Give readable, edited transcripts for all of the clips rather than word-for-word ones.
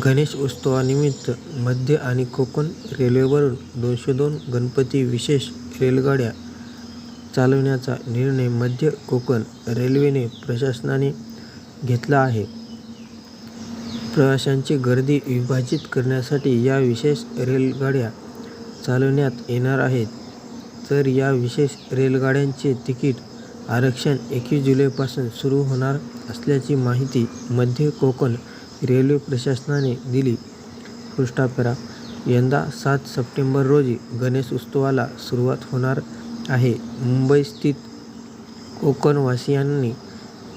गणेश उत्सवानिमित्त मध्य आणि कोकण रेल्वेवरून 202 गणपती विशेष रेलगाड्या चालवण्याचा निर्णय मध्य कोकण रेल्वे प्रशासनाने घेतला आहे. प्रवाशांची गर्दी विभाजित करण्यासाठी या विशेष रेलगाड्या चालवण्यात येणार आहेत. तर या विशेष रेलगाड्यांचे तिकीट आरक्षण 21 जुलैपासून सुरू होणार असल्याची माहिती मध्य कोकण रेल्वे प्रशासनाने दिली. यंदा 7 सप्टेंबर रोजी गणेश उत्सवाला सुरुवात होणार आहे. मुंबईस्थित कोकणवासियांनी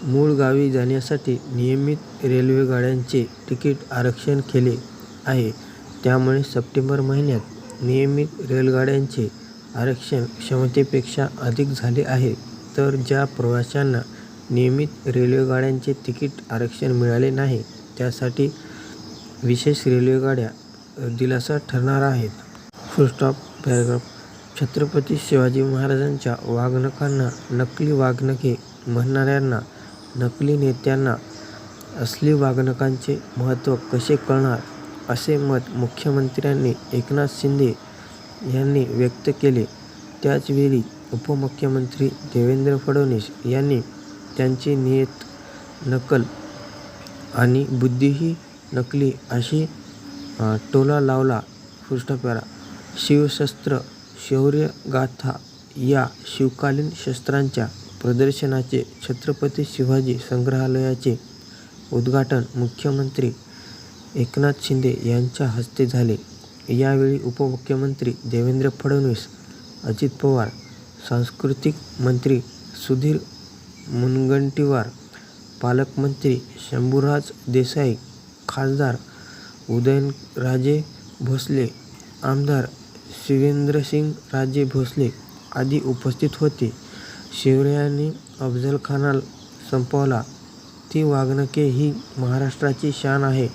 मूळ गावी जाण्यासाठी नियमित रेल्वेगाड्यांचे तिकीट आरक्षण केले आहे. त्यामुळे सप्टेंबर महिन्यात नियमित रेल्वेगाड्यांचे आरक्षण क्षमतेपेक्षा अधिक झाले आहे. तर ज्या प्रवाशांना नियमित रेल्वेगाड्यांचे तिकीट आरक्षण मिळाले नाही त्यासाठी विशेष रेल्वेगाड्या दिलासा ठरणार आहेत. छत्रपती शिवाजी महाराजांच्या वाघनखांना नकली वाघनखे म्हणणाऱ्यांना नकली नेत्यांना असली वाघनखांचे महत्त्व कसे कळणार असे मत मुख्यमंत्री एकनाथ शिंदे यांनी व्यक्त केले. त्याचवेळी उपमुख्यमंत्री देवेंद्र फडणवीस यांनी त्यांची नियत नकल आणि बुद्धीही नकली अशी टोला लावला. शिवशस्त्र शौर्यगाथा या शिवकालीन शस्त्रांच्या प्रदर्शनाचे छत्रपती शिवाजी संग्रहालयाचे उद्घाटन मुख्यमंत्री एकनाथ शिंदे यांच्या हस्ते झाले. यावेळी उपमुख्यमंत्री देवेंद्र फडणवीस, अजित पवार, सांस्कृतिक मंत्री सुधीर मुनगंटीवार, पालकमंत्री शंभूराज देसाई, खासदार उदयनराजे भोसले, आमदार शिवेंद्रसिंहराजे भोसले आदी उपस्थित होते. शिवरायांनी अफजलखानाला संपवला. ती वाघनखे ही महाराष्ट्राची शान आहे.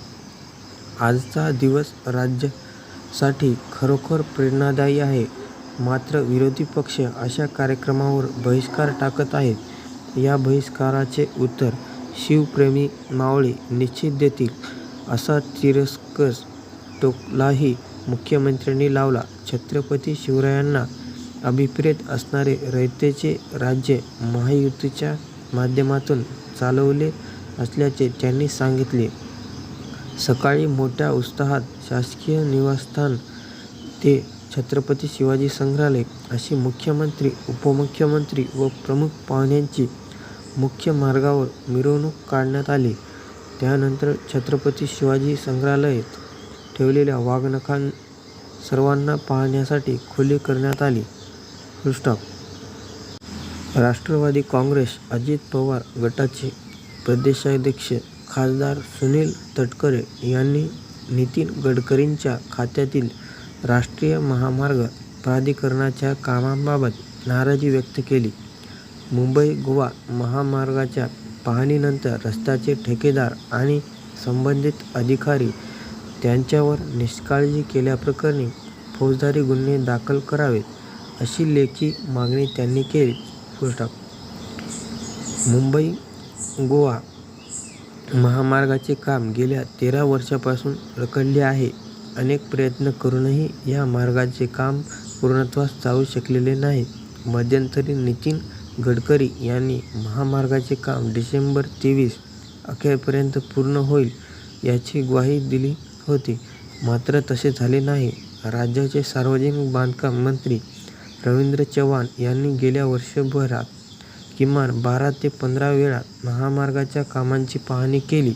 आजचा दिवस राज्यासाठी खरोखर प्रेरणादायी आहे. मात्र विरोधी पक्ष अशा कार्यक्रमावर बहिष्कार टाकत आहेत. या बहिष्काराचे उत्तर शिवप्रेमी मावळे निश्चित देतील असा तिरस्कर्ष टोलाही मुख्यमंत्र्यांनी लावला. छत्रपती शिवरायांना अभिप्रेत असणारे रयतेचे राज्य महायुतीच्या माध्यमातून चालवले असल्याचे त्यांनी सांगितले. सकाळी मोठ्या उत्साहात शासकीय निवासस्थान ते छत्रपती शिवाजी संग्रहालय अशी मुख्यमंत्री, उपमुख्यमंत्री व प्रमुख पाहुण्यांची मुख्य मार्गावर मिरवणूक काढण्यात आली. त्यानंतर छत्रपती शिवाजी संग्रहालयात ठेवलेल्या वाघनखां सर्वांना पाहण्यासाठी खुली करण्यात आली. राष्ट्रवादी काँग्रेस अजित पवार गटाचे प्रदेशाध्यक्ष खासदार सुनील तटकरे यांनी नितीन गडकरींच्या खात्यातील राष्ट्रीय महामार्ग प्राधिकरणाच्या कामांबाबत नाराजी व्यक्त केली. मुंबई-गोवा महामार्गाच्या पाहणीनंतर रस्त्याचे ठेकेदार आणि संबंधित अधिकारी त्यांच्यावर निष्काळजी केल्याप्रकरणी फौजदारी गुन्हे दाखल करावेत अशी लेखी मागणी त्यांनी केली. मुंबई-गोवा महामार्गाचे काम गेल्या 13 वर्षांपासून रखडले आहे. अनेक प्रयत्न करूनही या मार्गाचे काम पूर्णत्वास जाऊ शकलेले नाही. मध्यंतरी नितीन गडकरी यांनी महामार्गाचे काम डिसेंबर 23 अखेरपर्यंत पूर्ण होईल याची ग्वाही दिली होती. मात्र तसे झाले नाही. राज्याचे सार्वजनिक बांधकाम मंत्री रवींद्र चव्हाण यांनी गेल्या वर्षभरात किमान 12 ते 15 वेळा महामार्गाच्या कामांची पाहणी केली.